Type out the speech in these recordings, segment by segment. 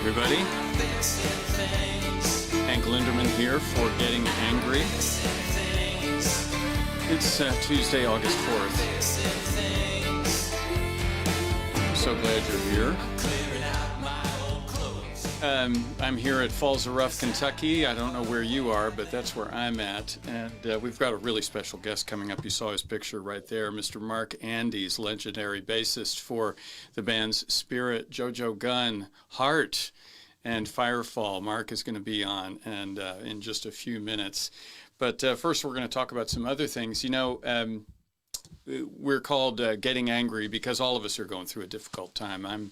everybody. Hank Linderman here for Getting Angry. It's Tuesday, August 4th. So glad you're here. I'm here at Falls of Rough, Kentucky. I don't know where you are, but that's where I'm at. And we've got a really special guest coming up. You saw his picture right there, Mr. Mark Andes, legendary bassist for the bands Spirit, JoJo Gunn, Heart, and Firefall. Mark is going to be on and in just a few minutes. But first, we're going to talk about some other things. You know, we're called Getting Angry because all of us are going through a difficult time. I'm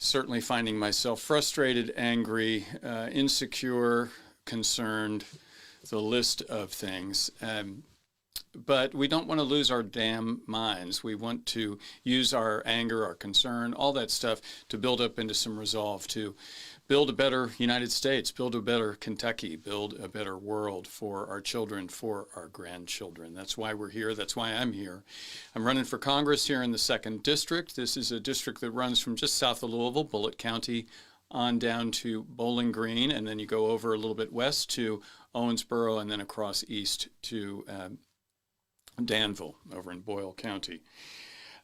certainly finding myself frustrated, angry, insecure, concerned, the list of things. But we don't want to lose our damn minds. We want to use our anger, our concern, all that stuff to build up into some resolve to build a better United States, build a better Kentucky, build a better world for our children, for our grandchildren. That's why we're here. That's why I'm here. I'm running for Congress here in the 2nd District. This is a district that runs from just south of Louisville, Bullitt County, on down to Bowling Green, and then you go over a little bit west to Owensboro, and then across east to Danville over in Boyle County.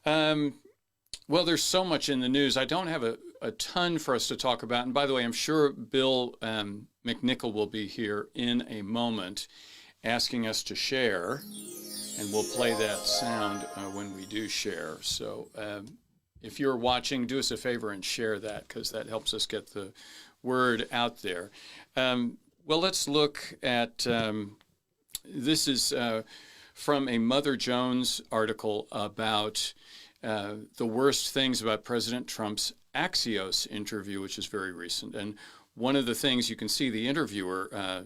Well, there's so much in the news. I don't have a ton for us to talk about. And by the way, I'm sure Bill McNichol will be here in a moment asking us to share. And we'll play that sound when we do share. So if you're watching, do us a favor and share that because that helps us get the word out there. Well, let's look at this is from a Mother Jones article about the worst things about President Trump's Axios interview, which is very recent. And one of the things you can see the interviewer,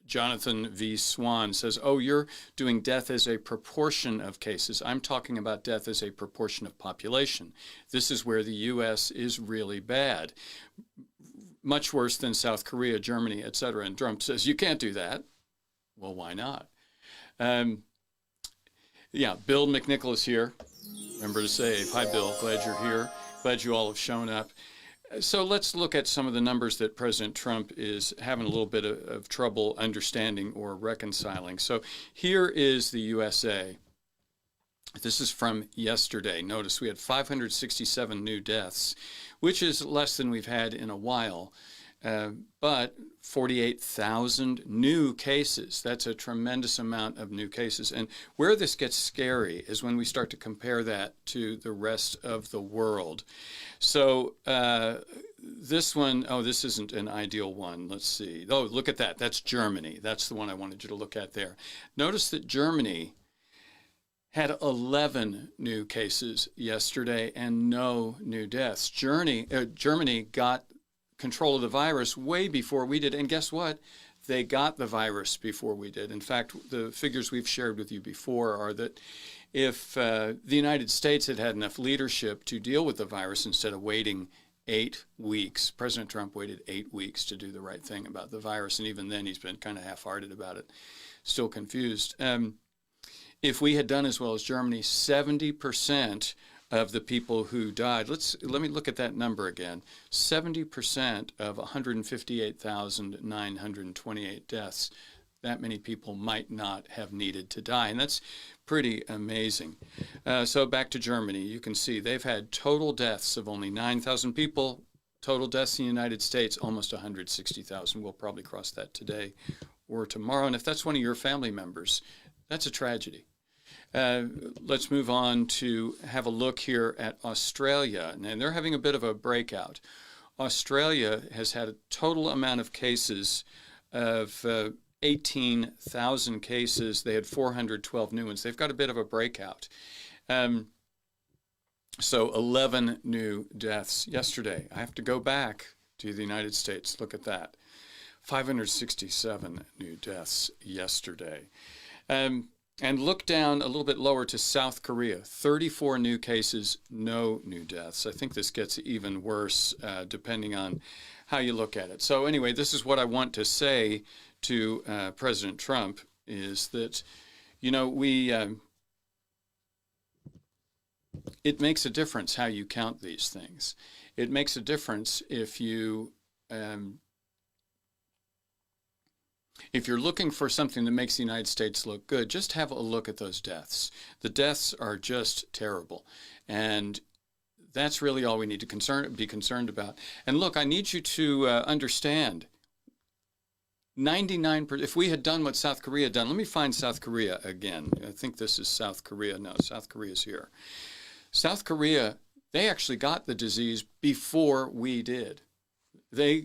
Jonathan V. Swan, says, oh, you're doing death as a proportion of cases. I'm talking about death as a proportion of population. This is where the U.S. is really bad, much worse than South Korea, Germany, et cetera. And Trump says, you can't do that. Well, why not? Yeah, Bill McNichol is here. Remember to save. Hi, Bill. Glad you're here. Glad you all have shown up. So let's look at some of the numbers that President Trump is having a little bit of trouble understanding or reconciling. So here is the USA. This is from yesterday. Notice we had 567 new deaths, which is less than we've had in a while. But 48,000 new cases. That's a tremendous amount of new cases. And where this gets scary is when we start to compare that to the rest of the world. So this one, oh, this isn't an ideal one. Let's see. Oh, look at that. That's Germany. That's the one I wanted you to look at there. Notice that Germany had 11 new cases yesterday and no new deaths. Germany got control of the virus way before we did. And guess what? They got the virus before we did. In fact, the figures we've shared with you before are that if the United States had had enough leadership to deal with the virus instead of waiting 8 weeks, President Trump waited 8 weeks to do the right thing about the virus. And even then, he's been kind of half-hearted about it, still confused. If we had done as well as Germany, 70% of the people who died, let me look at that number again. 70% of 158,928 deaths, that many people might not have needed to die. And that's pretty amazing. So back to Germany, you can see they've had total deaths of only 9,000 people. Total deaths in the United States, almost 160,000. We'll probably cross that today or tomorrow. And if that's one of your family members, that's a tragedy. Let's move on to have a look here at Australia, and they're having a bit of a breakout. Australia has had a total amount of cases of 18,000 cases. They had 412 new ones. They've got a bit of a breakout. So 11 new deaths yesterday. I have to go back to the United States. Look at that. 567 new deaths yesterday. And look down a little bit lower to South Korea. 34 new cases, no new deaths. I think this gets even worse depending on how you look at it. So anyway, this is what I want to say to President Trump is that, you know, we it makes a difference how you count these things. It makes a difference if you're looking for something that makes the United States look good, just have a look at those deaths. The deaths are just terrible. And that's really all we need to be concerned about. And look, I need you to understand 99%, if we had done what South Korea had done, let me find South Korea again. I think this is South Korea. No, South Korea is here. South Korea, they actually got the disease before we did. They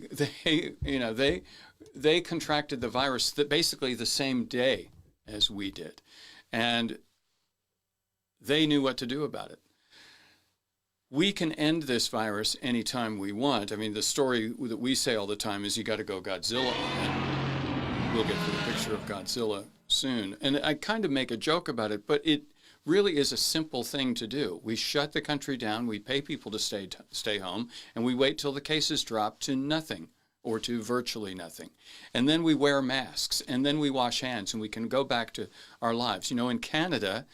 contracted the virus basically the same day as we did. And they knew what to do about it. We can end this virus anytime we want. I mean, the story that we say all the time is you got to go Godzilla on it. We'll get to the picture of Godzilla soon. And I kind of make a joke about it, but it really is a simple thing to do. We shut the country down, we pay people to stay home, and we wait till the cases drop to nothing or to virtually nothing. And then we wear masks, and then we wash hands, and we can go back to our lives. You know, in Canada,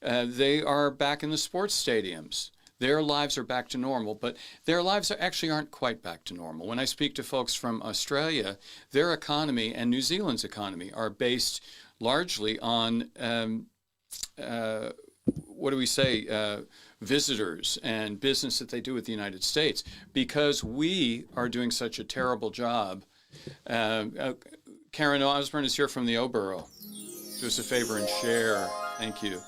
they are back in the sports stadiums. Their lives are back to normal, but their lives actually aren't quite back to normal. When I speak to folks from Australia, their economy and New Zealand's economy are based largely on, visitors and business that they do with the United States. Because we are doing such a terrible job. Karen Osborne is here from the Oboro. Do us a favor and share. Thank you.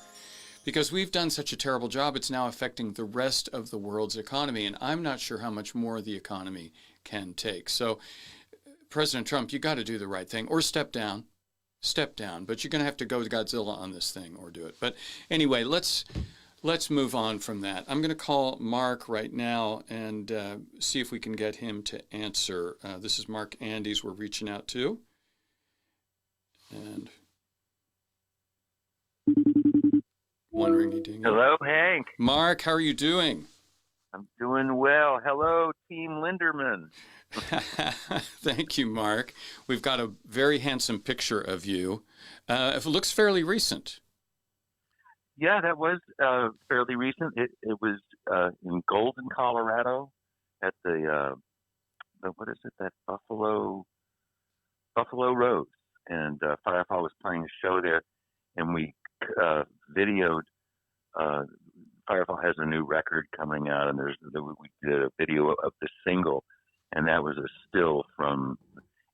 Because we've done such a terrible job, it's now affecting the rest of the world's economy, and I'm not sure how much more the economy can take. So, President Trump, you got to do the right thing, or step down, but you're going to have to go to Godzilla on this thing or do it. But anyway, let's move on from that. I'm going to call Mark right now and see if we can get him to answer. This is Mark Andes we're reaching out to. And one ringy ding. Hello, Hank. Mark, how are you doing? I'm doing well. Hello, Team Linderman. Thank you, Mark. We've got a very handsome picture of you. It looks fairly recent. Yeah, that was fairly recent. It was in Golden, Colorado, at the what is it? That Buffalo Rose, and Firefall was playing a show there, and we videoed. Firefall has a new record coming out, and we did a video of the single, and that was a still from,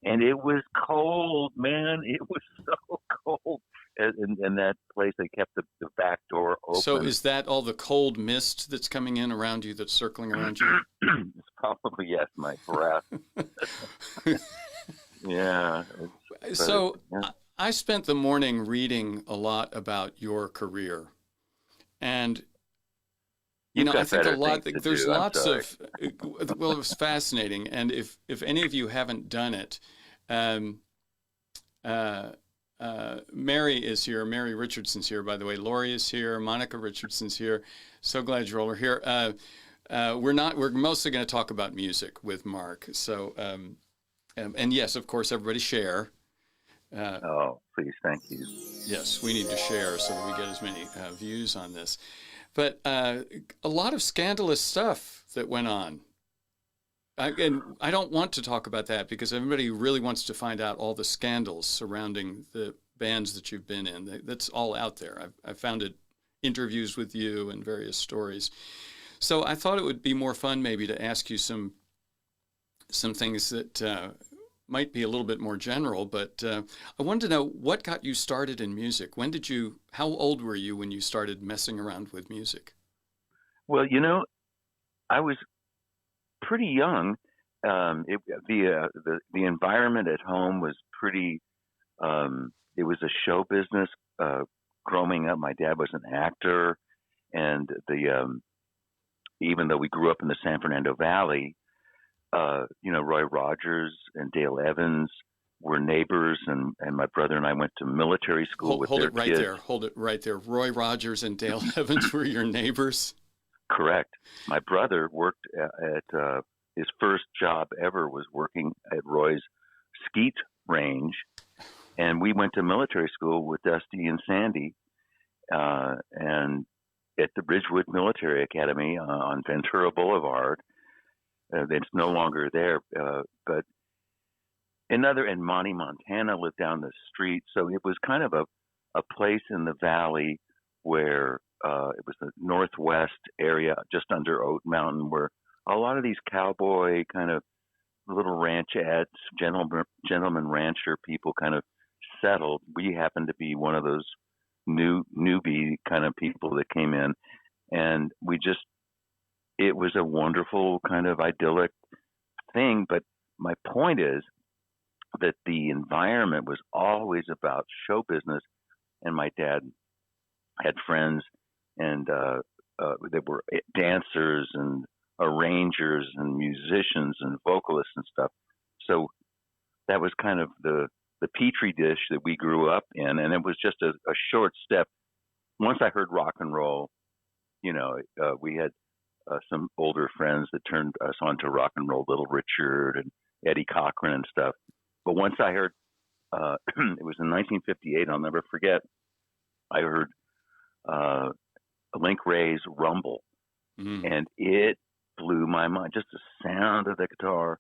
and it was cold, man. It was so cold. In that place, they kept the back door open. So is that all the cold mist that's coming in around you, that's circling around you? It's probably, yes, my breath. Yeah. So yeah. I spent the morning reading a lot about your career. And, you know, I think there's lots of, well, it was fascinating. And if any of you haven't done it, Mary is here. Mary Richardson's here, by the way. Lori is here. Monica Richardson's here. So glad you all are here. We're mostly going to talk about music with Mark. So, and yes, of course, everybody share. Oh, please, thank you. Yes, we need to share so that we get as many views on this. But a lot of scandalous stuff that went on. And I don't want to talk about that because everybody really wants to find out all the scandals surrounding the bands that you've been in. That's all out there. I've found it, interviews with you and various stories. So I thought it would be more fun maybe to ask you some things that might be a little bit more general, but I wanted to know what got you started in music. How old were you when you started messing around with music? Well, you know, I was pretty young. The environment at home was pretty. It was a show business. Growing up, my dad was an actor, and even though we grew up in the San Fernando Valley, Roy Rogers and Dale Evans were neighbors, and my brother and I went to military school with their kids. Hold it right there. Roy Rogers and Dale Evans were your neighbors? Correct. My brother worked at his first job ever was working at Roy's skeet range, and we went to military school with Dusty and Sandy, and at the Ridgewood Military Academy on Ventura Boulevard. It's no longer there, but and Monty Montana lived down the street, so it was kind of a place in the valley where it was the northwest area, just under Oat Mountain, where a lot of these cowboy kind of little ranchettes, gentleman rancher people kind of settled. We happened to be one of those newbie kind of people that came in, and it was a wonderful kind of idyllic thing. But my point is that the environment was always about show business, and my dad had friends and that were dancers and arrangers and musicians and vocalists and stuff. So that was kind of the petri dish that we grew up in, and it was just a short step. Once I heard rock and roll, we had some older friends that turned us on to rock and roll, Little Richard and Eddie Cochran and stuff. But once I heard, it was in 1958, I'll never forget, I heard Link Wray's Rumble, and it blew my mind, just the sound of the guitar.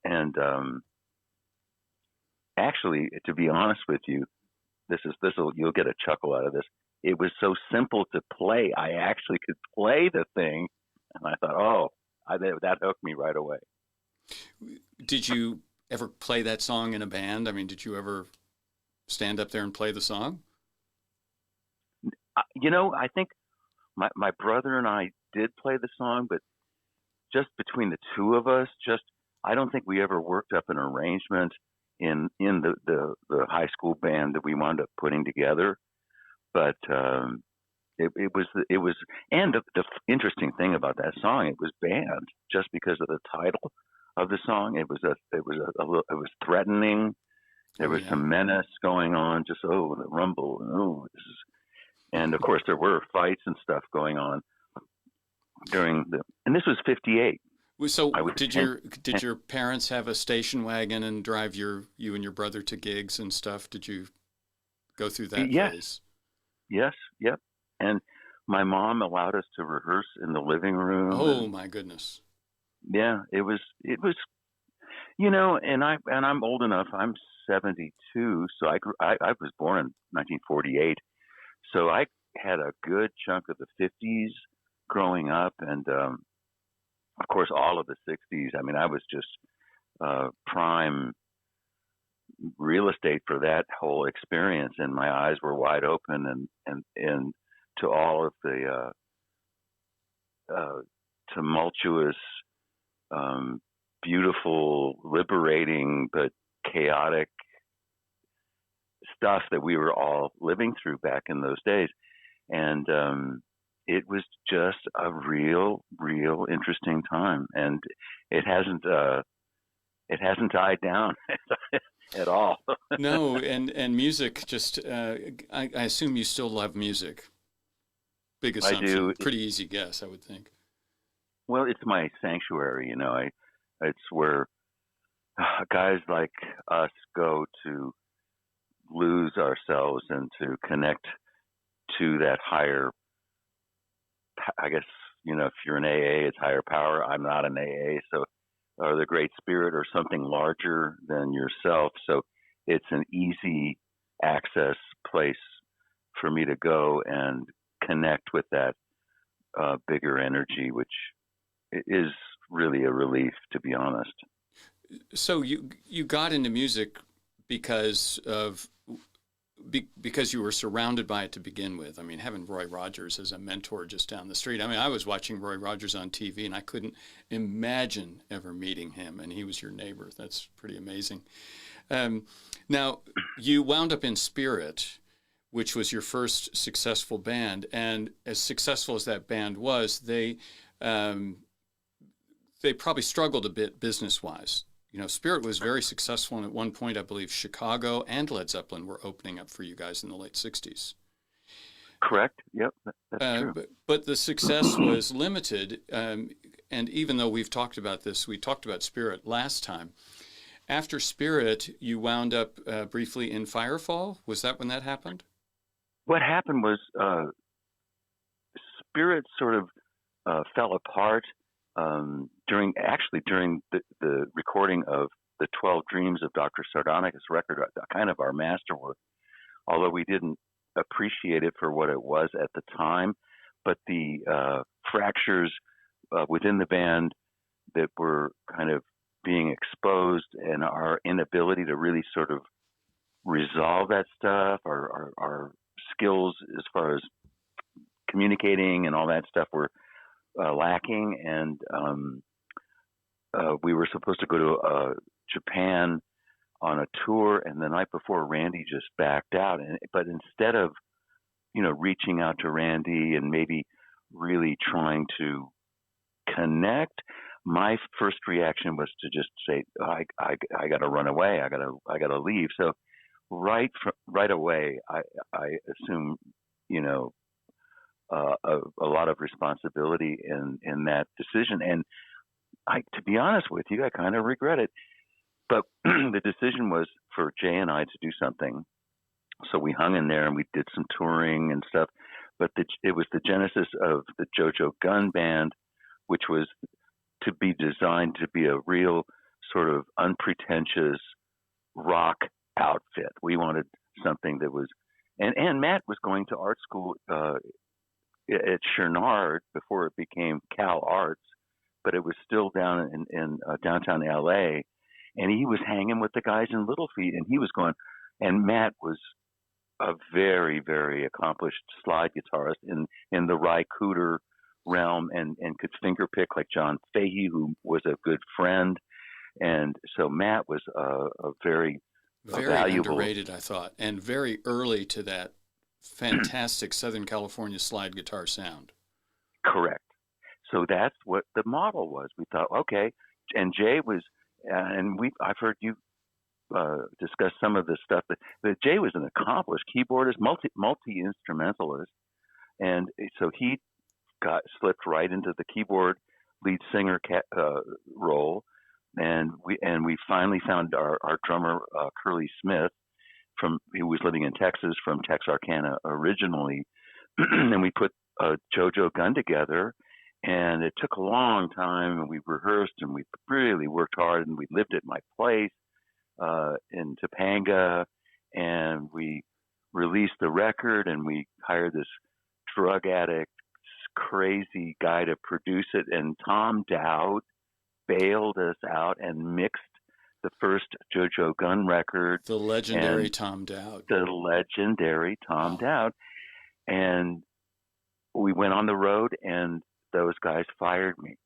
And actually, to be honest with you, you'll get a chuckle out of this. It was so simple to play. I actually could play the thing, and I thought, that hooked me right away. Did you ever play that song in a band? I mean, did you ever stand up there and play the song? I think my brother and I did play the song, but just between the two of us, I don't think we ever worked up an arrangement in the high school band that we wound up putting together. But it was, and the interesting thing about that song, it was banned just because of the title of the song. It was threatening. There was some menace going on. Just the rumble. And of course there were fights and stuff going on and this was 58. So did your parents have a station wagon and drive you and your brother to gigs and stuff? Did you go through that phase? Yes. Yep. And my mom allowed us to rehearse in the living room. Oh my goodness. Yeah, it was, and I'm old enough. I'm 72, so I was born in 1948. So I had a good chunk of the 50s growing up, and of course all of the 60s. I mean, I was just prime real estate for that whole experience, and my eyes were wide open and to all of the tumultuous, beautiful, liberating but chaotic stuff that we were all living through back in those days. And it was just a real interesting time, and it hasn't died down at all. No, and music just I assume you still love music. Big assumption. I do. Pretty easy guess, I would think. Well, it's my sanctuary, it's where guys like us go to lose ourselves and to connect to that higher, I guess, if you're an AA, it's higher power. I'm not an AA, so, or the Great Spirit or something larger than yourself. So it's an easy access place for me to go and connect with that bigger energy, which is really a relief, to be honest. So you got into music because you were surrounded by it to begin with. I mean, having Roy Rogers as a mentor just down the street. I mean, I was watching Roy Rogers on TV, and I couldn't imagine ever meeting him, and he was your neighbor. That's pretty amazing. Now, you wound up in Spirit, which was your first successful band, and as successful as that band was, they probably struggled a bit business-wise. Spirit was very successful, and at one point, I believe Chicago and Led Zeppelin were opening up for you guys in the late 60s. Correct. Yep, that's true. But the success was limited, and even though we've talked about this, we talked about Spirit last time. After Spirit, you wound up briefly in Firefall. Was that when that happened? What happened was spirit sort of fell apart during the recording of the 12 Dreams of Dr. Sardonicus record, kind of our masterwork, although we didn't appreciate it for what it was at the time. But the fractures within the band that were kind of being exposed, and our inability to really sort of resolve that stuff, our skills as far as communicating and all that stuff were lacking. And we were supposed to go to Japan on a tour, and the night before, Randy just backed out. But instead of, reaching out to Randy and maybe really trying to connect, my first reaction was to just say, I got to run away. I got to leave. So right away, I assume, a lot of responsibility in that decision. And to be honest with you, I kind of regret it. But the decision was for Jay and I to do something. So we hung in there and we did some touring and stuff. But it was the genesis of the JoJo Gunn Band, which was to be designed to be a real sort of unpretentious rock outfit. We wanted something that was, and Matt was going to art school at Chouinard before it became Cal Arts, but it was still down in downtown LA. And he was hanging with the guys in Little Feat, and he was going, and Matt was a very, very accomplished slide guitarist in the Ry Cooder realm, and could finger pick like John Fahey, who was a good friend. And so Matt was a very valuable, underrated, I thought, and very early to that fantastic Southern California slide guitar sound. Correct. So that's what the model was. We thought, okay, and Jay was, and I've heard you discuss some of this stuff, but Jay was an accomplished keyboardist, multi-instrumentalist, and so he slipped right into the keyboard lead singer role, and we finally found our drummer Curly Smith, who was living in Texas, from Texarkana originally, and we put JoJo Gunn together. And it took a long time, and we rehearsed, and we really worked hard, and we lived at my place in Topanga, and we released the record, and we hired this drug addict, crazy guy to produce it, and Tom Dowd bailed us out and mixed the first JoJo Gunn record. The legendary Tom Dowd. The legendary Tom Dowd. And we went on the road, and those guys fired me.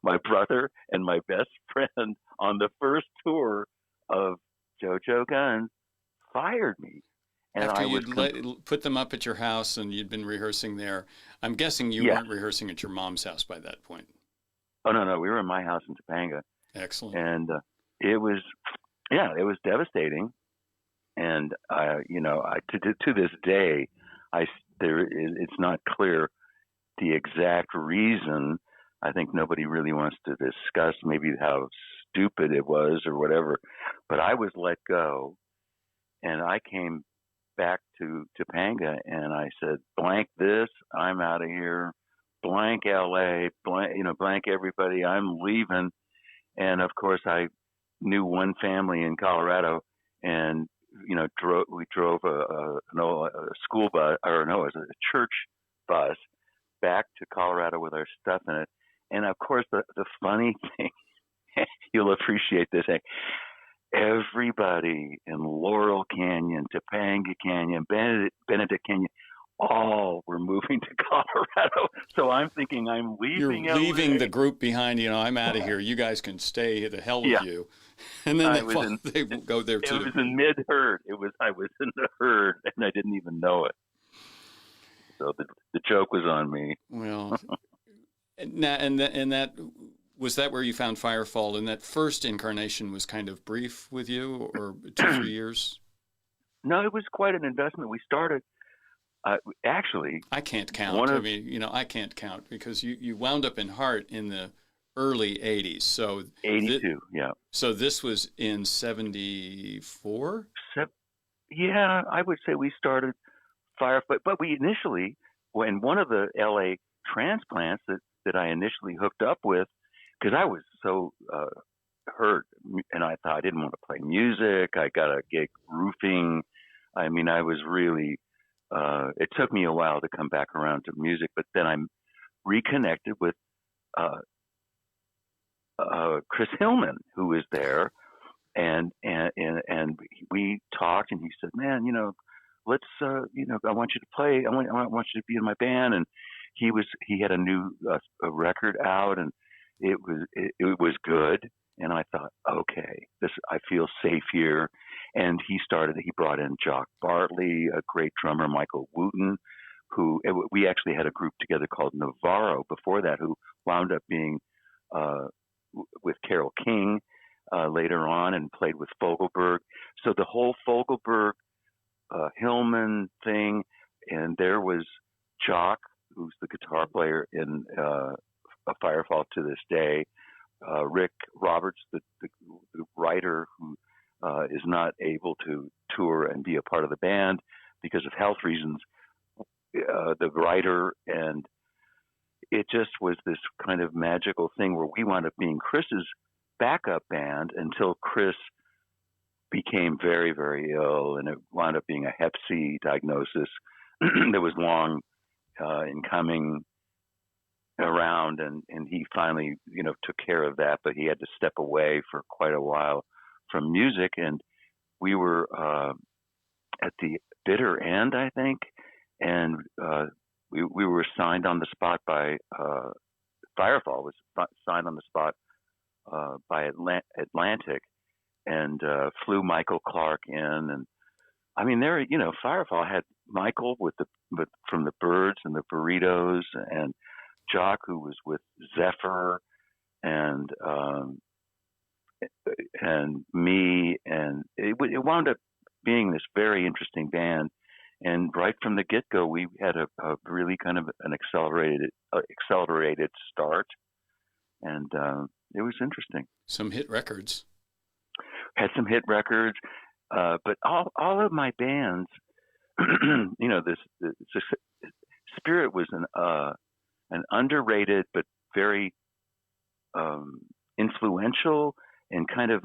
My brother and my best friend on the first tour of JoJo Gunn fired me. And after you'd put them up at your house and you'd been rehearsing there, I'm guessing you weren't rehearsing at your mom's house by that point. Oh, no, we were in my house in Topanga. Excellent. And it was devastating. And, to this day, it's not clear the exact reason. I think nobody really wants to discuss maybe how stupid it was or whatever, but I was let go, and I came back to Topanga, and I said, blank this, I'm out of here, blank LA, blank everybody, I'm leaving. And of course I knew one family in Colorado, and we drove a school bus, or no, it was a church bus back to Colorado with our stuff in it. And of course, the funny thing, you'll appreciate this, everybody in Laurel Canyon, Topanga Canyon, Benedict Canyon, all were moving to Colorado. So I'm thinking I'm leaving. You're leaving the group behind. I'm out of here. You guys can stay. The hell with you. And then they go there too. It was in mid-herd. I was in the herd, and I didn't even know it. So the joke was on me. Well, and that was that where you found Firefall? And that first incarnation was kind of brief with you, or 2-3 years? No, it was quite an investment. We started. Actually, I can't count. I can't count because you wound up in Heart in the early 80s. So 82, yeah. So this was in 74? Yeah, I would say we started Firefall, but we initially when one of the LA transplants that I initially hooked up with, because I was so hurt, and I thought I didn't want to play music. I got a gig roofing. I mean, I was really. It took me a while to come back around to music, but then I reconnected with Chris Hillman, who was there, and we talked, and he said, "Man, let's I want you to play. I want you to be in my band." And he had a new a record out, and it was good. And I thought, okay, I feel safe here. And he brought in Jock Bartley, a great drummer, Michael Wooten, we actually had a group together called Navarro before that, who wound up being with Carole King later on, and played with Fogelberg. So the whole Fogelberg Hillman thing, and there was Jock, who's the guitar player in Firefall to this day. Rick Roberts, the writer, who is not able to tour and be a part of the band because of health reasons, the writer, and it just was this kind of magical thing where we wound up being Chris's backup band until Chris became very, very ill, and it wound up being a Hep C diagnosis that was long in coming around, and he finally took care of that, but he had to step away for quite a while from music, and we were at the bitter end, I think, and we were signed on the spot by Firefall was signed on the spot by Atlantic, and flew Michael Clark in, and I mean Firefall had Michael from the Byrds and the Burritos, and Jock, who was with Zephyr, and me, and it wound up being this very interesting band. And right from the get-go, we had a really kind of an accelerated start, and it was interesting. Some hit records. Had some hit records, but all of my bands, Spirit was an underrated but very influential, and kind of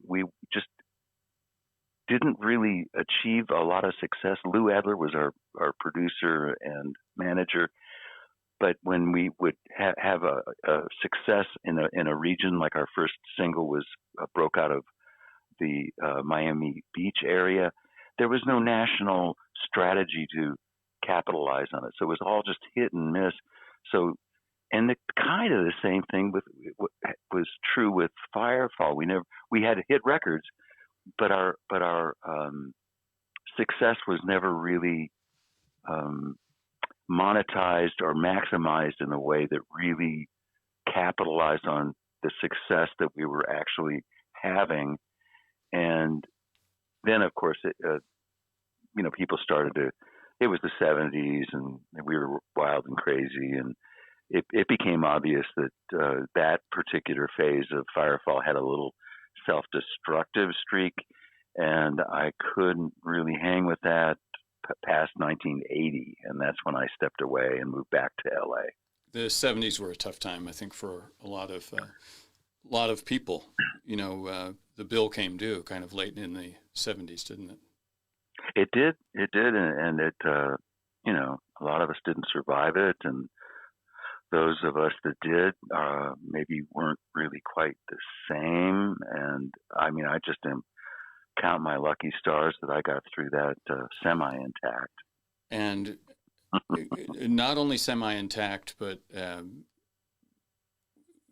we just didn't really achieve a lot of success. Lou Adler was our producer and manager, but when we would have a success in a region, like our first single was broke out of the Miami Beach area, there was no national strategy to capitalize on it. So it was all just hit and miss. So, and kind of the same thing was true with Firefall. We had hit records, but our success was never really monetized or maximized in a way that really capitalized on the success that we were actually having. And then, of course, people started to. It was the 70s, and we were wild and crazy, and it became obvious that that particular phase of Firefall had a little self-destructive streak, and I couldn't really hang with that past 1980, and that's when I stepped away and moved back to LA. The 70s were a tough time, I think, for a lot of people. The bill came due kind of late in the 70s, didn't it? It did, and it, a lot of us didn't survive it, and those of us that did maybe weren't really quite the same. And I mean, I just count my lucky stars that I got through that semi-intact. And not only semi-intact, but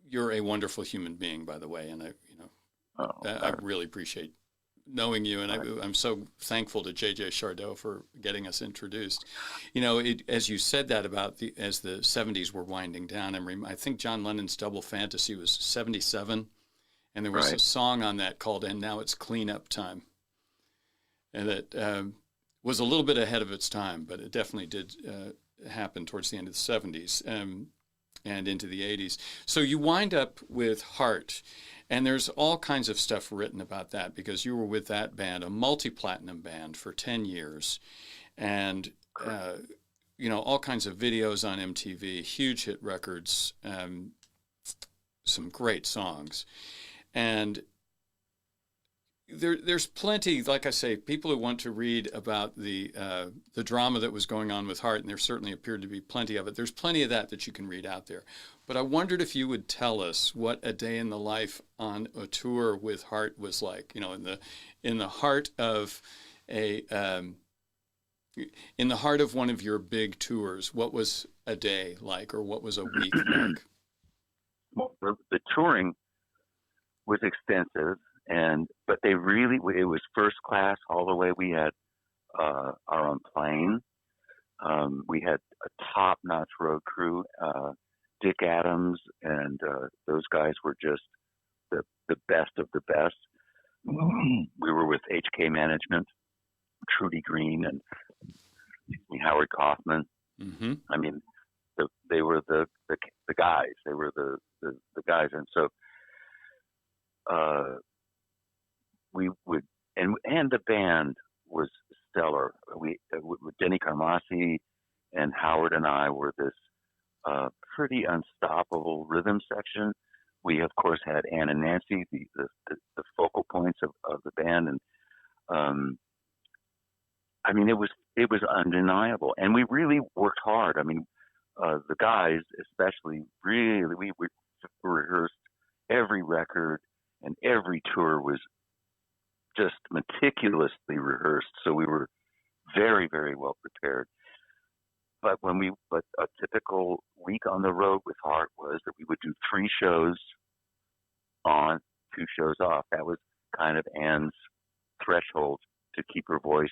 you're a wonderful human being, by the way, and I really appreciate knowing you, and I'm so thankful to J.J. Chardot for getting us introduced. As you said that as the 70s were winding down, I think John Lennon's Double Fantasy was 77, and there was a song on that called "And Now It's Cleanup Time," and it was a little bit ahead of its time, but it definitely did happen towards the end of the 70s and into the 80s. So you wind up with Heart. And there's all kinds of stuff written about that, because you were with that band, a multi-platinum band, for 10 years. And all kinds of videos on MTV, huge hit records, some great songs. And there's plenty, like I say, people who want to read about the drama that was going on with Heart, and there certainly appeared to be plenty of it. There's plenty of that you can read out there. But I wondered if you would tell us what a day in the life on a tour with Heart was like. In the heart of in the heart of one of your big tours, what was a day like, or what was a week like? Well, the touring was extensive, but it was first class all the way. We had our own plane. We had a top-notch road crew. Dick Adams and those guys were just the best of the best. We were with HK Management, Trudy Green, and Howard Kaufman. Mm-hmm. I mean, they were the guys. They were the guys, and so we would, and the band was stellar. We with Denny Carmassi and Howard and I were this pretty unstoppable rhythm section. We of course had Ann and Nancy, the focal points of the band, and I mean it was undeniable, and we really worked hard. I mean, the guys especially really we rehearsed every record, and every tour was just meticulously rehearsed, so we were very, very well prepared. But a typical week on the road with Heart was that we would do 3 shows on, 2 shows off. That was kind of Ann's threshold to keep her voice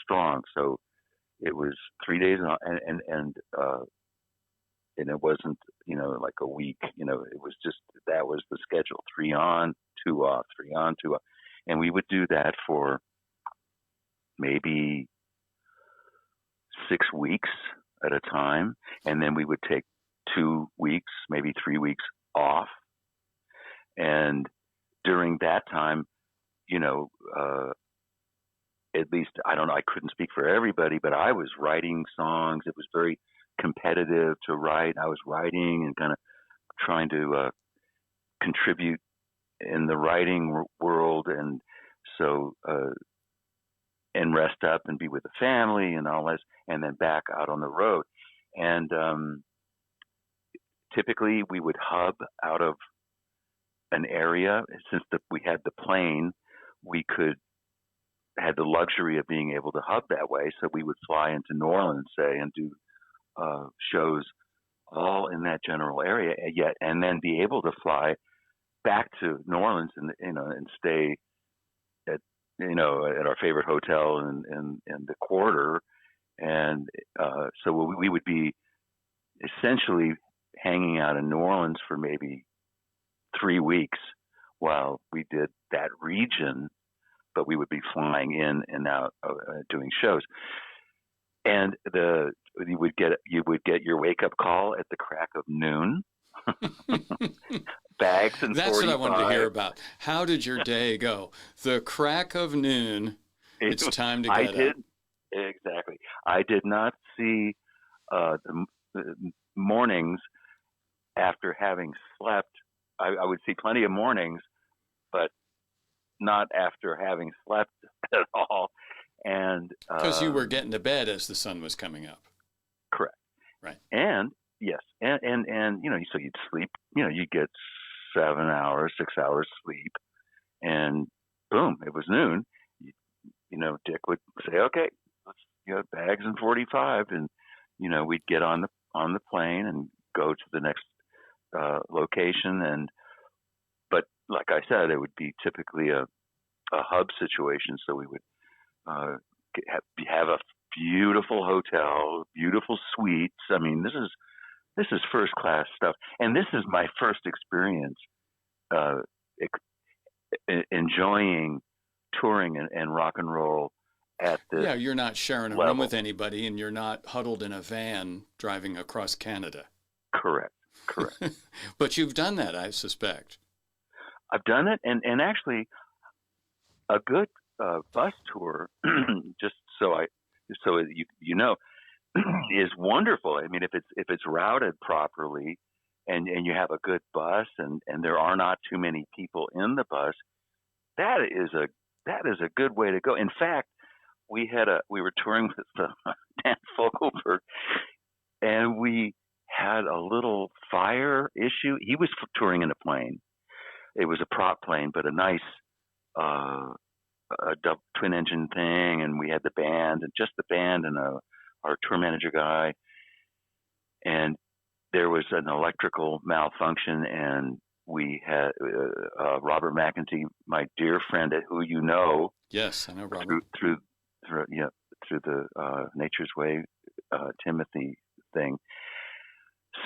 strong. So it was 3 days and it wasn't, like a week, it was just, that was the schedule, 3 on, 2 off, 3 on, 2 off. And we would do that for maybe 6 weeks at a time. And then we would take 2 weeks, maybe 3 weeks off. And during that time, at least, I don't know, I couldn't speak for everybody, but I was writing songs. It was very competitive to write. I was writing and kind of trying to contribute in the writing world, and so and rest up and be with the family and all this, and then back out on the road. And typically we would hub out of an area. Since we had the plane, we had the luxury of being able to hub that way. So we would fly into New Orleans, say, and do shows all in that general area, and then be able to fly back to New Orleans and stay at our favorite hotel in the quarter. And so we would be essentially hanging out in New Orleans for maybe 3 weeks while we did that region, but we would be flying in and out doing shows. And you would get your wake up call at the crack of noon. Bags and That's 45. what I wanted to hear about. How did your day go? The crack of noon. It's time to get up. Exactly. I did not see the mornings after having slept. I would see plenty of mornings, but not after having slept at all. And because you were getting to bed as the sun was coming up. Correct. Right. And yes, and so you'd sleep. You'd get 7 hours, 6 hours sleep, and boom, it was noon. Dick would say, "Okay, let's bags and 45," and we'd get on the plane and go to the next location. But like I said, it would be typically a hub situation. So we would have a beautiful hotel, beautiful suites. I mean, this is first class stuff, and this is my first experience enjoying touring and rock and roll at this. Yeah, you're not sharing a level. room with anybody, and you're not huddled in a van driving across Canada. Correct. But you've done that, I suspect. I've done it, and actually, a good bus tour. Just so is wonderful. I mean, if it's routed properly, and you have a good bus, and there are not too many people in the bus, that is a good way to go. In fact, we were touring with Dan Fogelberg, and we had a little fire issue. He was touring in a plane. It was a prop plane, but a nice twin engine thing, and we had the band, and just the band, and our tour manager guy, and there was an electrical malfunction, and we had Robert McEntee, my dear friend, who you know, yes, I know Robert, through the Nature's Way Timothy thing,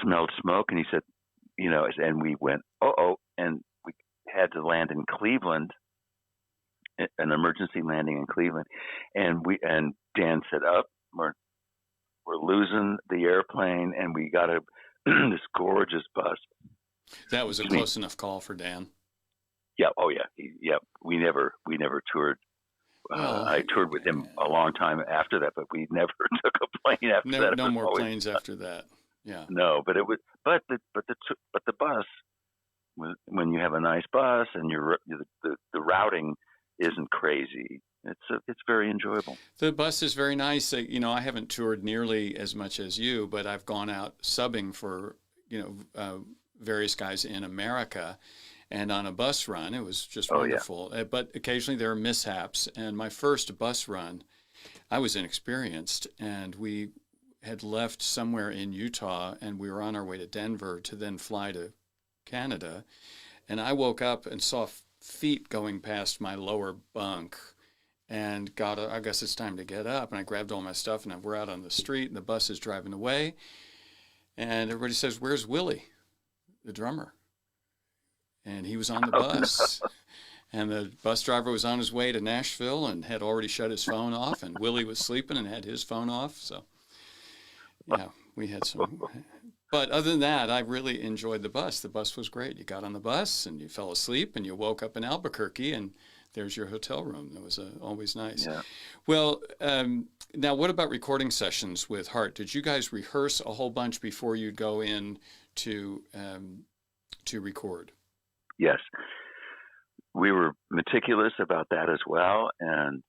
smelled smoke, and he said, and we went, and we had to land in Cleveland, an emergency landing in Cleveland, and Dan said, we're losing the airplane, and we got this gorgeous bus. That was a close enough call for Dan. Yeah. Oh yeah. Yeah. We never toured. I toured with him a long time after that, but we never took a plane after that. No more planes after that. Yeah. No, but it was, but the bus, when you have a nice bus and the routing isn't crazy, it's very enjoyable. The bus is very nice. I haven't toured nearly as much as you, but I've gone out subbing for various guys in America, and on a bus run, it was just wonderful. Yeah. But occasionally there are mishaps. And my first bus run, I was inexperienced, and we had left somewhere in Utah, and we were on our way to Denver to then fly to Canada. And I woke up and saw feet going past my lower bunk, and I guess it's time to get up. And I grabbed all my stuff, and we're out on the street, and the bus is driving away. And everybody says, "Where's Willie, the drummer?" And he was on the bus. No. And the bus driver was on his way to Nashville and had already shut his phone off. And Willie was sleeping and had his phone off. So, yeah, we had some. But other than that, I really enjoyed the bus. The bus was great. You got on the bus and you fell asleep and you woke up in Albuquerque and there's your hotel room. That was always nice. Yeah. Well, now what about recording sessions with Heart? Did you guys rehearse a whole bunch before you'd go in to record? Yes. We were meticulous about that as well, and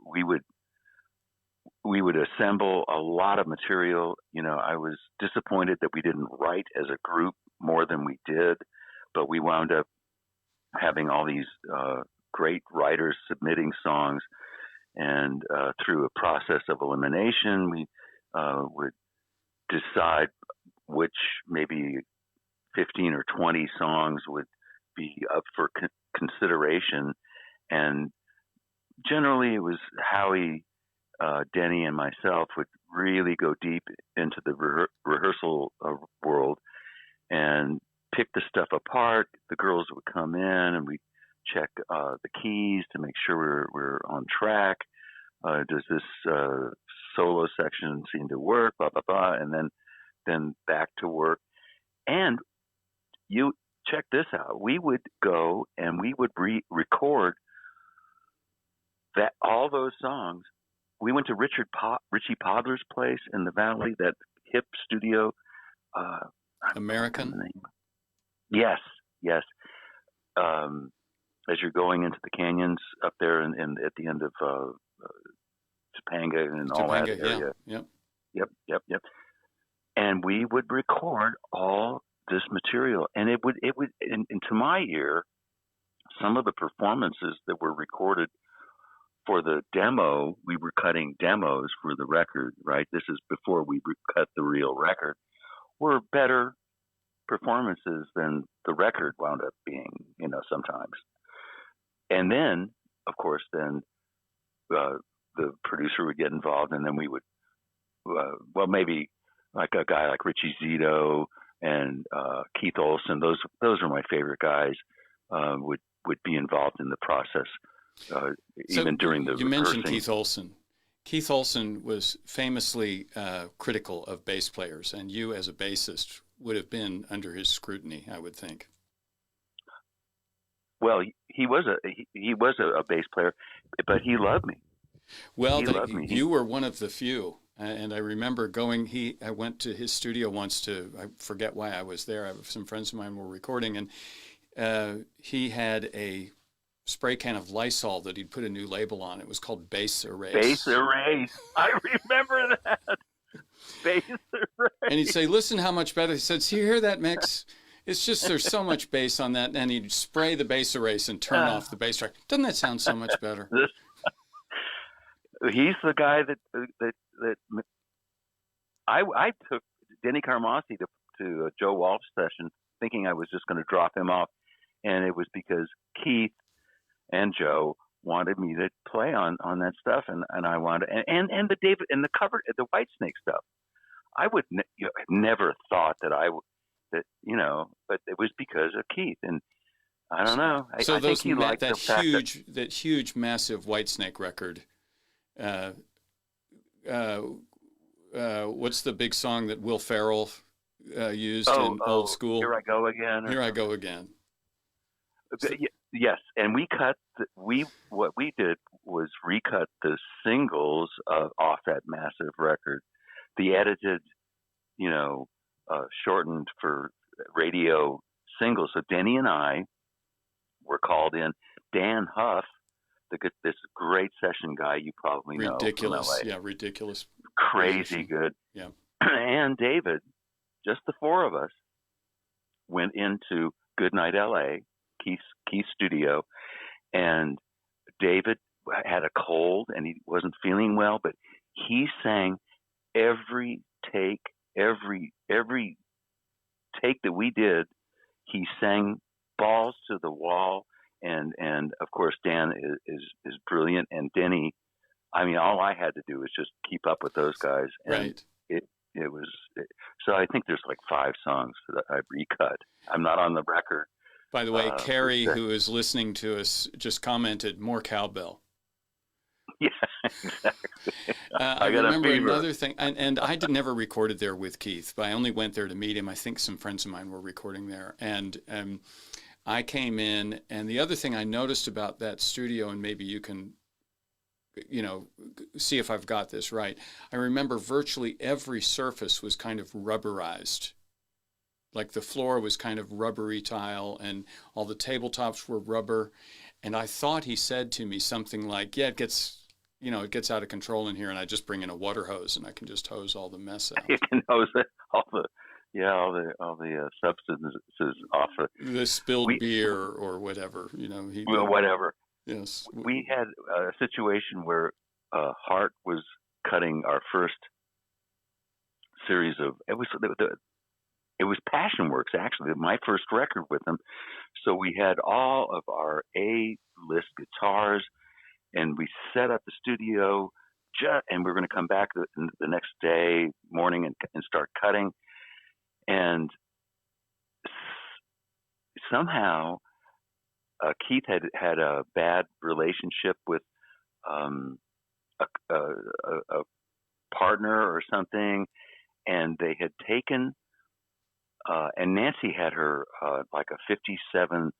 we would assemble a lot of material. I was disappointed that we didn't write as a group more than we did, but we wound up having all these great writers submitting songs, and through a process of elimination, we would decide which maybe 15 or 20 songs would be up for consideration. And generally it was Howie, Denny, and myself would really go deep into the rehearsal world and pick the stuff apart. The girls would come in and we'd check the keys to make sure we're on track. Does this solo section seem to work? Blah, blah, blah. And then back to work. And you check this out. We would go and we would record that all those songs. We went to Richie Podler's place in the Valley, that hip studio. American? Yes. As you're going into the canyons up there and at the end of Topanga and all that area. Yeah. Yep. And we would record all this material, and it would, and to my ear, some of the performances that were recorded for the demo, we were cutting demos for the record, right? This is before we cut the real record, were better performances than the record wound up being, sometimes. And then, of course, the producer would get involved, and then we would, maybe like a guy like Richie Zito and Keith Olsen, those are my favorite guys, would be involved in the process, even during the rehearsing. You mentioned Keith Olsen. Keith Olsen was famously critical of bass players, and you as a bassist would have been under his scrutiny, I would think. Well, he was a bass player, but he loved me. Well, you were one of the few. And I remember I went to his studio once I forget why I was there. Some friends of mine were recording, and he had a spray can of Lysol that he'd put a new label on. It was called Base Erase. Base Erase. I remember that. Base Erase. And he'd say, listen how much better. He said, see, you hear that mix? It's just there's so much bass on that. And he'd spray the Base Erase and turn off the bass track. Doesn't that sound so much better? He's the guy that I took Denny Carmassi to a Joe Walsh session thinking I was just going to drop him off. And it was because Keith and Joe wanted me to play on that stuff, and I wanted and the David and the cover, the Whitesnake stuff. I would never thought that but it was because of Keith, and I don't know. I think he liked that huge, massive Whitesnake record. What's the big song that Will Ferrell used in Old School? Here I Go Again. Here I Go Again. Yes, and what we did was recut the singles off that massive record, the edited, shortened for radio singles. So Denny and I were called in. Dan Huff, this great session guy you probably know. Ridiculous, yeah, ridiculous. Crazy musician. Good. Yeah. And David, just the four of us, went into Goodnight L.A., Keith's studio, and David had a cold and he wasn't feeling well, but he sang every take that we did. He sang balls to the wall, and of course Dan is brilliant, and Denny. I mean, all I had to do was just keep up with those guys, and right. It was so. I think there's like 5 songs that I recut. I'm not on the record. By the way, Carrie, who is listening to us, just commented, more cowbell. Yeah, exactly. I remember another thing, and I never recorded there with Keith, but I only went there to meet him. I think some friends of mine were recording there. And I came in, and the other thing I noticed about that studio, and maybe you can, see if I've got this right, I remember virtually every surface was kind of rubberized. Like the floor was kind of rubbery tile, and all the tabletops were rubber. And I thought he said to me something like, yeah, it gets out of control in here, and I just bring in a water hose and I can just hose all the mess out. You can hose all the substances off the spilled beer or whatever, whatever. Yes. We had a situation where Hart was cutting our first series of it was Passion Works, actually, my first record with them. So we had all of our A-list guitars, and we set up the studio, and we were going to come back the next day morning and start cutting. And somehow Keith had a bad relationship with a partner or something, and they had taken and Nancy had her like a 57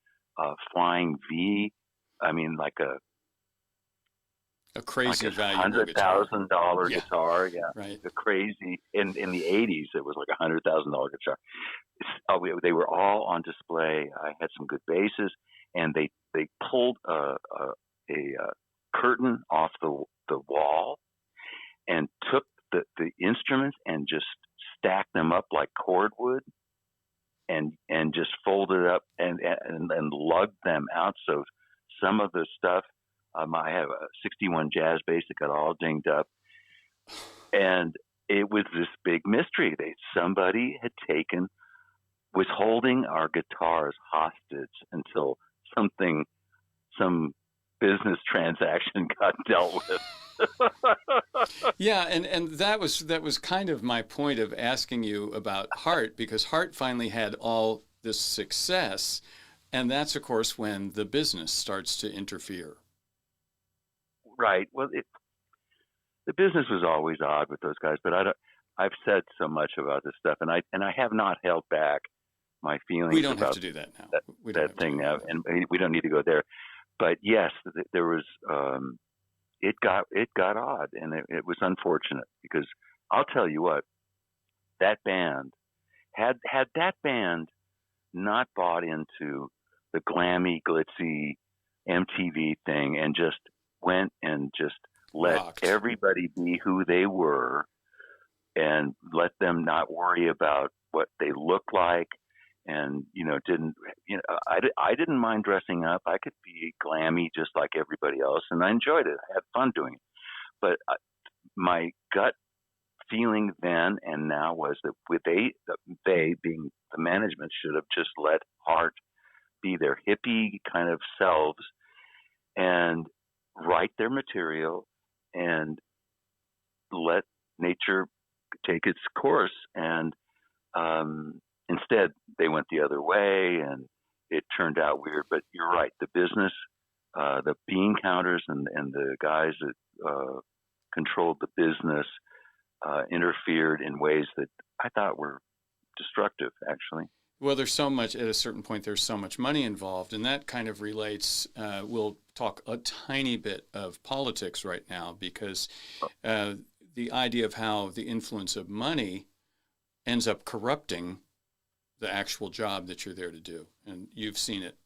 Flying V. I mean, like a crazy value $100,000 guitar. Yeah, right. The crazy in the 80s, it was like a $100,000 guitar. They were all on display. I had some good basses, and they pulled a curtain off the wall and took the instruments and just stacked them up like cordwood. And just folded up and lugged them out. So some of the stuff, I have a 61 jazz bass that got all dinged up. And it was this big mystery. Somebody was holding our guitars hostage until some business transaction got dealt with. Yeah, and that was kind of my point of asking you about Hart, because Hart finally had all this success, and that's of course when the business starts to interfere. Right. Well, the business was always odd with those guys, but I've said so much about this stuff, and I have not held back my feelings. We don't about have to do that now. That thing now, and we don't need to go there. But yes, there was. It got odd, and it was unfortunate because I'll tell you what, that band had that band not bought into the glammy, glitzy MTV thing and just went and just let Rocked. everybody be who they were and let them not worry about what they look like and I didn't mind dressing up. I could be glammy just like everybody else and I enjoyed it. I had fun doing it. But my gut feeling then and now was that they being the management should have just let Heart be their hippie kind of selves and write their material and let nature take its course. And instead, they went the other way, and it turned out weird. But you're right. The business, the bean counters, and the guys that controlled the business interfered in ways that I thought were destructive, actually. Well, there's so much, at a certain point, there's so much money involved, and that kind of relates. We'll talk a tiny bit of politics right now because the idea of how the influence of money ends up corrupting the actual job that you're there to do. And you've seen it.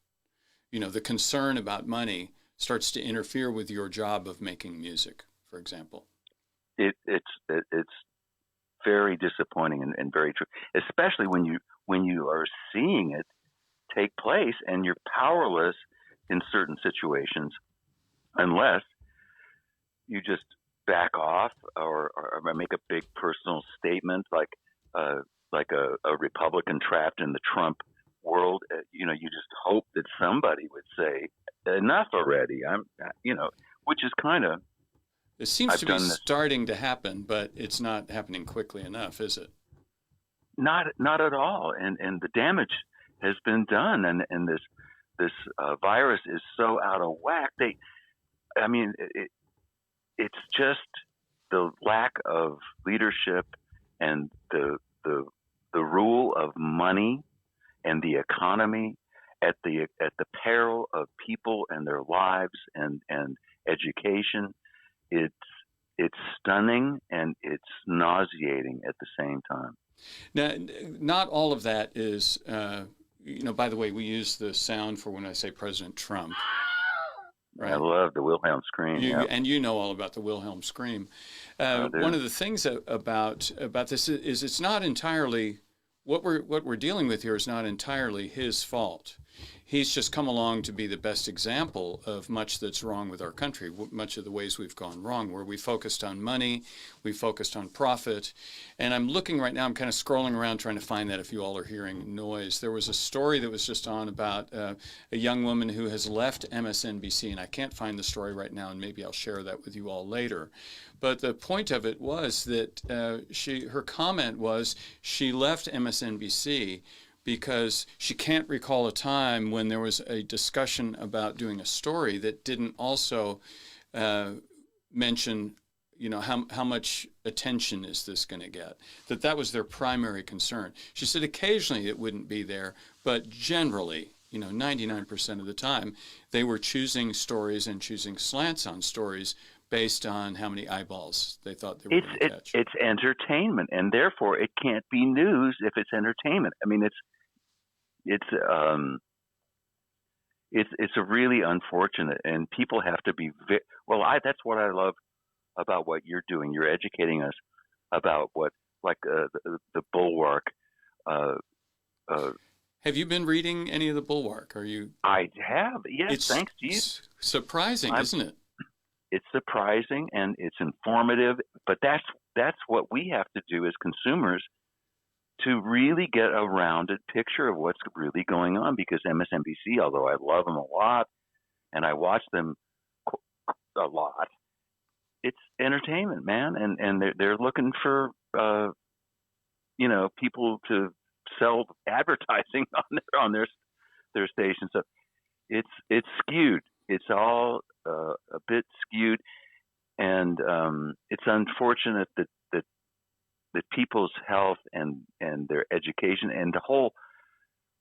You know, the concern about money starts to interfere with your job of making music, for example. It's very disappointing and very true, especially when you are seeing it take place and you're powerless in certain situations unless you just back off or make a big personal statement like a Republican trapped in the Trump world. You just hope that somebody would say enough already. Which is kind of. It seems to be starting to happen, but it's not happening quickly enough, is it? Not at all. And the damage has been done. And this virus is so out of whack. It's just the lack of leadership and the rule of money and the economy at the peril of people and their lives and education. It's stunning and it's nauseating at the same time. Now, not all of that is, by the way, we use the sound for when I say President Trump. Right? I love the Wilhelm scream. And you know all about the Wilhelm scream. One of the things about this is it's not entirely, what we're dealing with here is not entirely his fault. He's just come along to be the best example of much that's wrong with our country, much of the ways we've gone wrong, where we focused on money, we focused on profit. And I'm looking right now, I'm kind of scrolling around trying to find that if you all are hearing noise. There was a story that was just on about a young woman who has left MSNBC, and I can't find the story right now, and maybe I'll share that with you all later. But the point of it was that her comment was she left MSNBC because she can't recall a time when there was a discussion about doing a story that didn't also mention, how much attention is this going to get? That was their primary concern. She said occasionally it wouldn't be there, but generally, 99% of the time, they were choosing stories and choosing slants on stories based on how many eyeballs they thought they were going to catch. It's entertainment, and therefore it can't be news if it's entertainment. I mean, it's a really unfortunate, and people have to be that's what I love about what you're doing. You're educating us about what, like the Bulwark. Have you been reading any of the Bulwark? Are you? I have. Yes, thanks to you. It's surprising, isn't it? It's surprising and it's informative, but that's what we have to do as consumers to really get a rounded picture of what's really going on, because MSNBC, although I love them a lot and I watch them a lot, it's entertainment, man. And they're looking for, people to sell advertising on their station. So it's skewed. It's all a bit skewed. And it's unfortunate that people's health and their education and the whole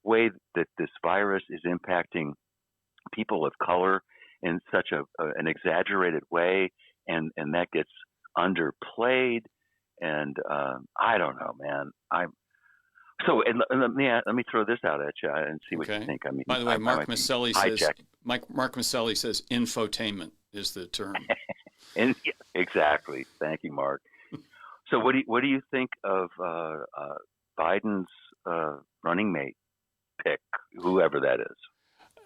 way that this virus is impacting people of color in such an exaggerated way, and that gets underplayed And I don't know, man. And let me throw this out at you and see what you Okay. think. I mean, By the way, I Mark might be Maselli says hijacking. Mark Maselli says infotainment is the term. And yeah, exactly. Thank you, Mark. So what do you think of Biden's running mate pick, whoever that is?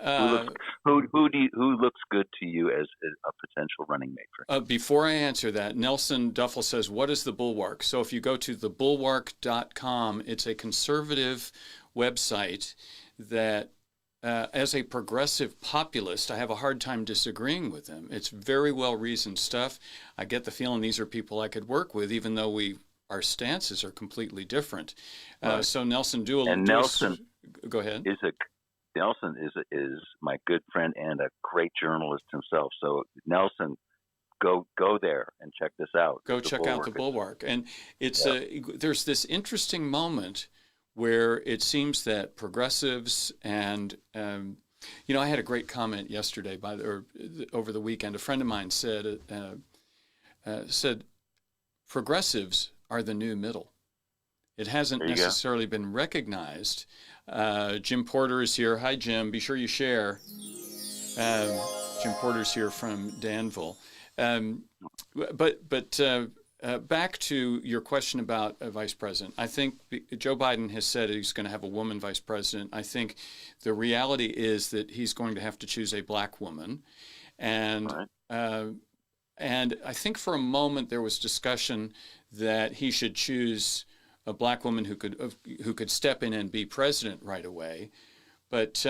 Uh, Who looks good to you as a potential running mate for him? Before I answer that, Nelson Duffel says, what is the Bulwark? So if you go to thebulwark.com, it's a conservative website that, as a progressive populist, I have a hard time disagreeing with them. It's very well-reasoned stuff. I get the feeling these are people I could work with, even though our stances are completely different. Right. So Nelson, Go ahead. Nelson is my good friend and a great journalist himself. So Nelson, go there and check this out. Go check out the Bulwark. And it's there's this interesting moment where it seems that progressives and I had a great comment yesterday over the weekend. A friend of mine said progressives are the new middle. It hasn't necessarily been recognized. Jim Porter is here. Hi, Jim. Be sure you share. Jim Porter's here from Danville. But back to your question about a vice president. I think Joe Biden has said he's going to have a woman vice president. I think the reality is that he's going to have to choose a black woman. And I think for a moment there was discussion that he should choose a black woman who could step in and be president right away, but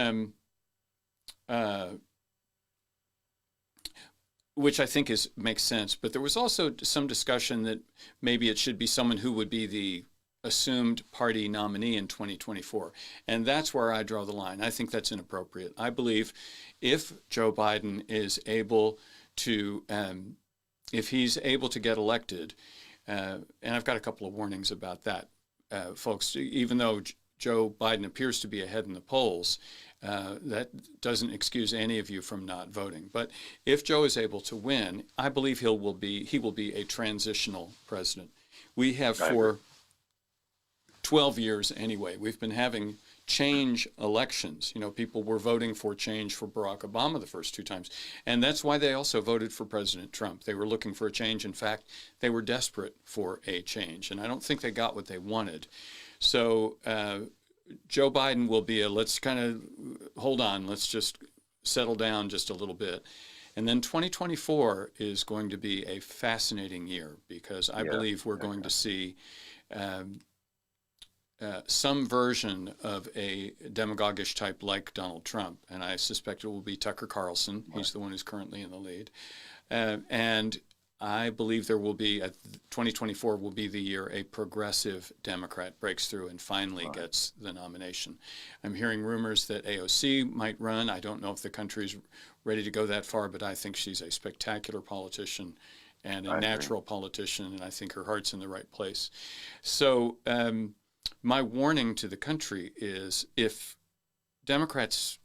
which I think makes sense. But there was also some discussion that maybe it should be someone who would be the assumed party nominee in 2024, and that's where I draw the line. I think that's inappropriate. I believe if Joe Biden is able to, if he's able to get elected. And I've got a couple of warnings about that, folks. Even though Joe Biden appears to be ahead in the polls, that doesn't excuse any of you from not voting. But if Joe is able to win, I believe he will be a transitional president. We have for 12 years anyway. We've been having change elections. People were voting for change for Barack Obama the first two times. And that's why they also voted for President Trump. They were looking for a change. In fact, they were desperate for a change. And I don't think they got what they wanted. So Joe Biden will be let's kind of hold on. Let's just settle down just a little bit. And then 2024 is going to be a fascinating year because I believe we're going to see some version of a demagogish type like Donald Trump, and I suspect it will be Tucker Carlson. He's the one who's currently in the lead. And I believe 2024 will be the year a progressive Democrat breaks through and finally gets the nomination. I'm hearing rumors that AOC might run. I don't know if the country's ready to go that far, but I think she's a spectacular politician and a natural politician, and I think her heart's in the right place. So my warning to the country is if Democrats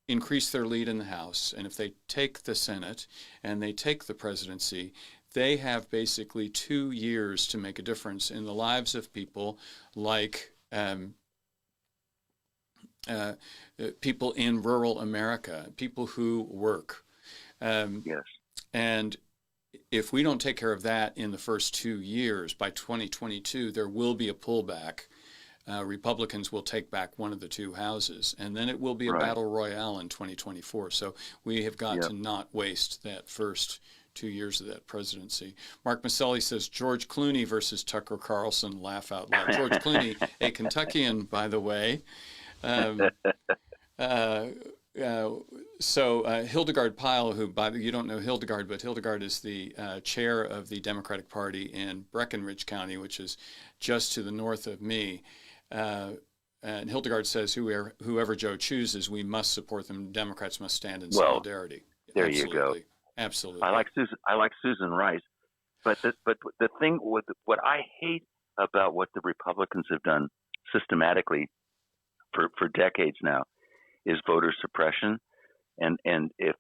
increase their lead in the House and if they take the Senate and they take the presidency, they have basically 2 years to make a difference in the lives of people like people in rural America, people who work. And if we don't take care of that in the first 2 years, by 2022, there will be a pullback. Republicans will take back one of the two houses, and then it will be a battle royale in 2024. So we have got to not waste that first 2 years of that presidency. Mark Maselli says, George Clooney versus Tucker Carlson, laugh out loud. George Clooney, a Kentuckian, by the way. So Hildegard Pyle, who you don't know Hildegard, but Hildegard is the chair of the Democratic Party in Breckinridge County, which is just to the north of me. And Hildegard says whoever Joe chooses, we must support them. Democrats must stand in solidarity. There you go. Absolutely. I like Susan Rice, but the thing with what I hate about what the Republicans have done systematically for decades now is voter suppression, and if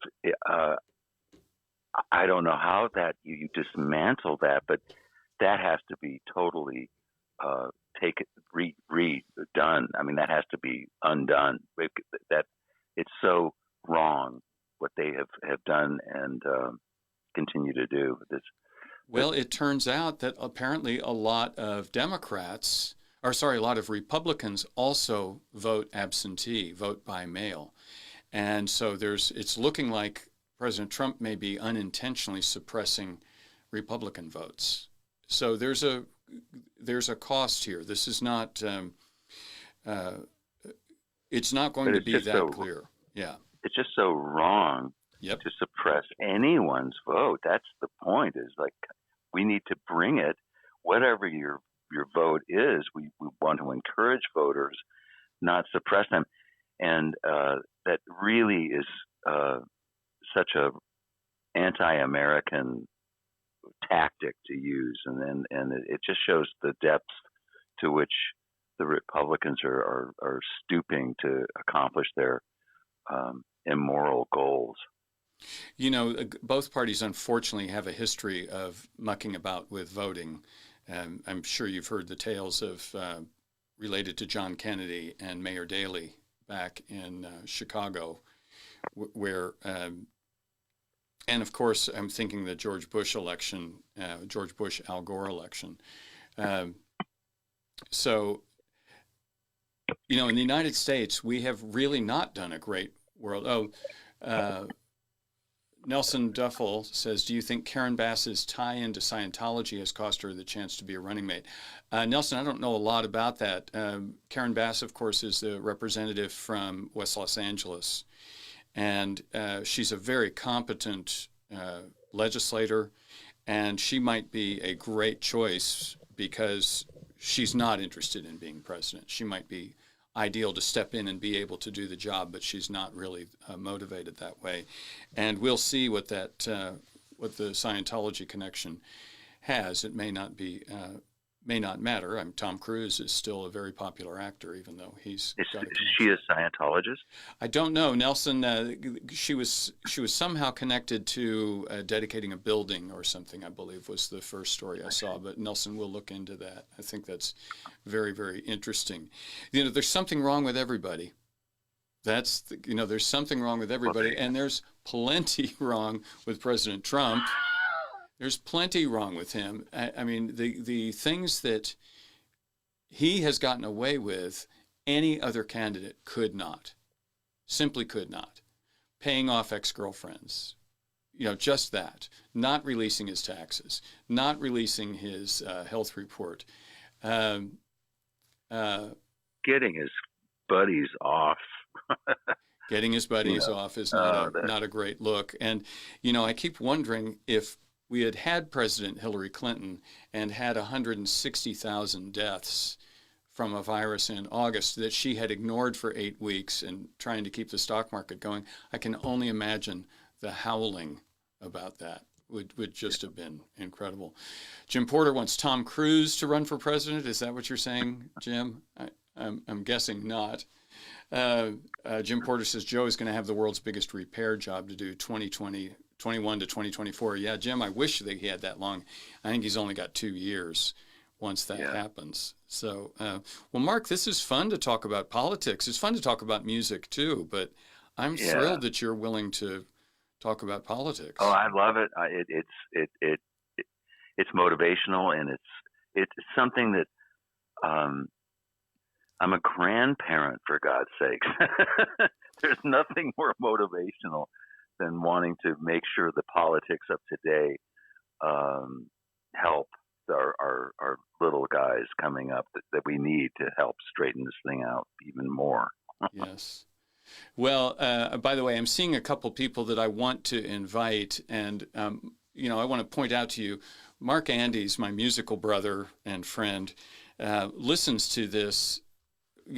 I don't know how that you dismantle that, but that has to be totally redone. I mean, that has to be undone. That it's so wrong what they have done and continue to do. Well, it turns out that apparently a lot of a lot of Republicans also vote absentee, vote by mail. And so it's looking like President Trump may be unintentionally suppressing Republican votes. So there's a cost here. This is not it's not going to be that clear. Yeah. It's just so wrong Yep. to suppress anyone's vote. That's the point, is like we need to bring it, whatever your vote is. We want to encourage voters, not suppress them. And that really is such a anti-American tactic to use. And it just shows the depths to which the Republicans are stooping to accomplish their immoral goals. You know, both parties unfortunately have a history of mucking about with voting. I'm sure you've heard the tales of related to John Kennedy and Mayor Daley back in Chicago, where, and of course, I'm thinking the George Bush Al Gore election. So, you know, in the United States, we have really not done a great world. Nelson Duffel says, do you think Karen Bass's tie-in to Scientology has cost her the chance to be a running mate? Nelson, I don't know a lot about that. Karen Bass, of course, is the representative from West Los Angeles, and she's a very competent legislator, and she might be a great choice because she's not interested in being president. She might be ideal to step in and be able to do the job, but she's not really motivated that way. And we'll see what the Scientology connection has. It may not matter. Tom Cruise is still a very popular actor, even though he's got a connection. Is she a Scientologist? I don't know, Nelson. She was somehow connected to dedicating a building or something, I believe, was the first story I saw. But Nelson, we'll look into that. I think that's very, very interesting. You know, there's something wrong with everybody. There's something wrong with everybody, and there's plenty wrong with President Trump. There's plenty wrong with him. I mean, the things that he has gotten away with, any other candidate simply could not. Paying off ex-girlfriends, just that. Not releasing his taxes, not releasing his health report. Getting his buddies off. Getting his buddies off is not a great look. And, I keep wondering if we had President Hillary Clinton and had 160,000 deaths from a virus in August that she had ignored for 8 weeks and trying to keep the stock market going. I can only imagine the howling about that would just have been incredible. Jim Porter wants Tom Cruise to run for president. Is that what you're saying, Jim? I'm guessing not. Jim Porter says Joe is going to have the world's biggest repair job to do 2021 to 2024. Yeah, Jim, I wish that he had that long. I think he's only got 2 years once that happens. So, well, Mark, this is fun to talk about politics. It's fun to talk about music too, but I'm thrilled that you're willing to talk about politics. Oh, I love it. It's motivational, and it's something that I'm a grandparent, for God's sakes. There's nothing more motivational than wanting to make sure the politics of today help our little guys coming up that we need to help straighten this thing out even more. Yes. Well, by the way, I'm seeing a couple people that I want to invite, and I want to point out to you, Mark Andes, my musical brother and friend, listens to this.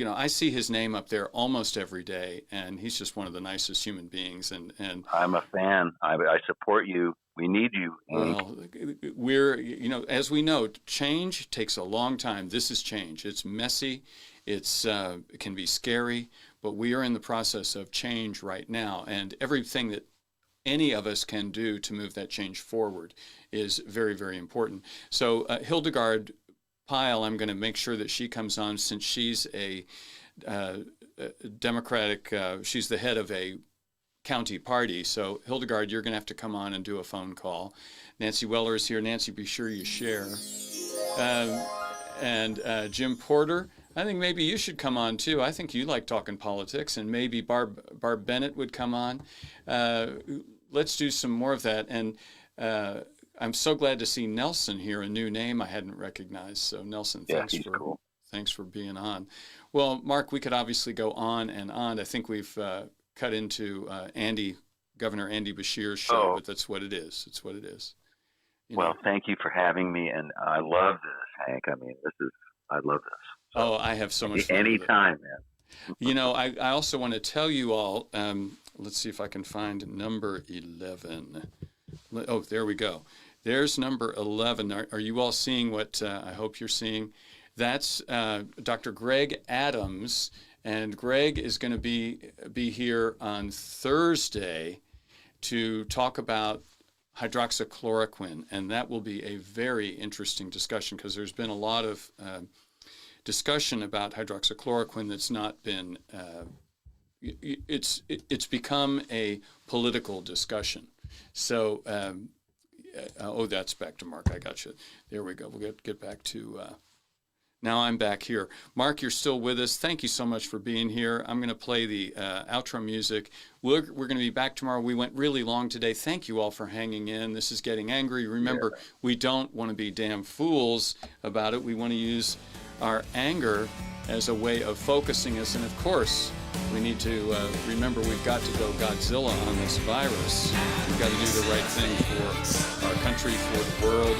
I see his name up there almost every day, and he's just one of the nicest human beings. And I'm a fan. I support you. We need you. Well, we're, as we know, change takes a long time. This is change. It's messy. It can be scary, but we are in the process of change right now. And everything that any of us can do to move that change forward is very, very important. So Hildegard Pyle, I'm going to make sure that she comes on, since she's a Democratic, she's the head of a county party. So Hildegard, you're going to have to come on and do a phone call. Nancy Weller is here. Nancy, be sure you share. And Jim Porter, I think maybe you should come on too. I think you like talking politics, and maybe Barb Bennett would come on. Let's do some more of that. And I'm so glad to see Nelson here, a new name I hadn't recognized. So Nelson, thanks for being on. Well, Mark, we could obviously go on and on. I think we've cut into Governor Andy Beshear's show, but that's what it is. It's what it is. Well, thank you for having me, and I love this, Hank. I mean, I love this. So, I have so much fun. Anytime, man. I also want to tell you all, let's see if I can find number 11. Oh, there we go. There's number 11. Are you all seeing what I hope you're seeing? That's Dr. Greg Adams, and Greg is going to be here on Thursday to talk about hydroxychloroquine, and that will be a very interesting discussion, because there's been a lot of discussion about hydroxychloroquine that's not been it's become a political discussion. So that's back to Mark. I got you. There we go. We'll get back to now I'm back here. Mark, you're still with us. Thank you so much for being here. I'm going to play the outro music. We're going to be back tomorrow. We went really long today. Thank you all for hanging in. This is Getting Angry. Remember, we don't want to be damn fools about it. We want to use our anger as a way of focusing us. And of course, we need to remember we've got to go Godzilla on this virus. We've got to do the right thing for our country, for the world.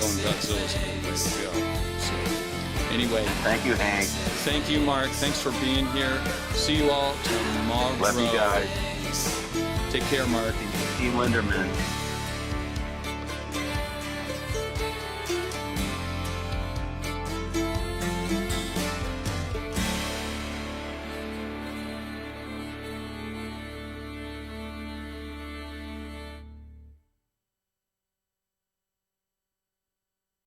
Going Godzilla is a good way to go. So, anyway. Thank you, Hank. Thank you, Mark. Thanks for being here. See you all tomorrow. Love you guys. Take care, Mark. See you, Linderman.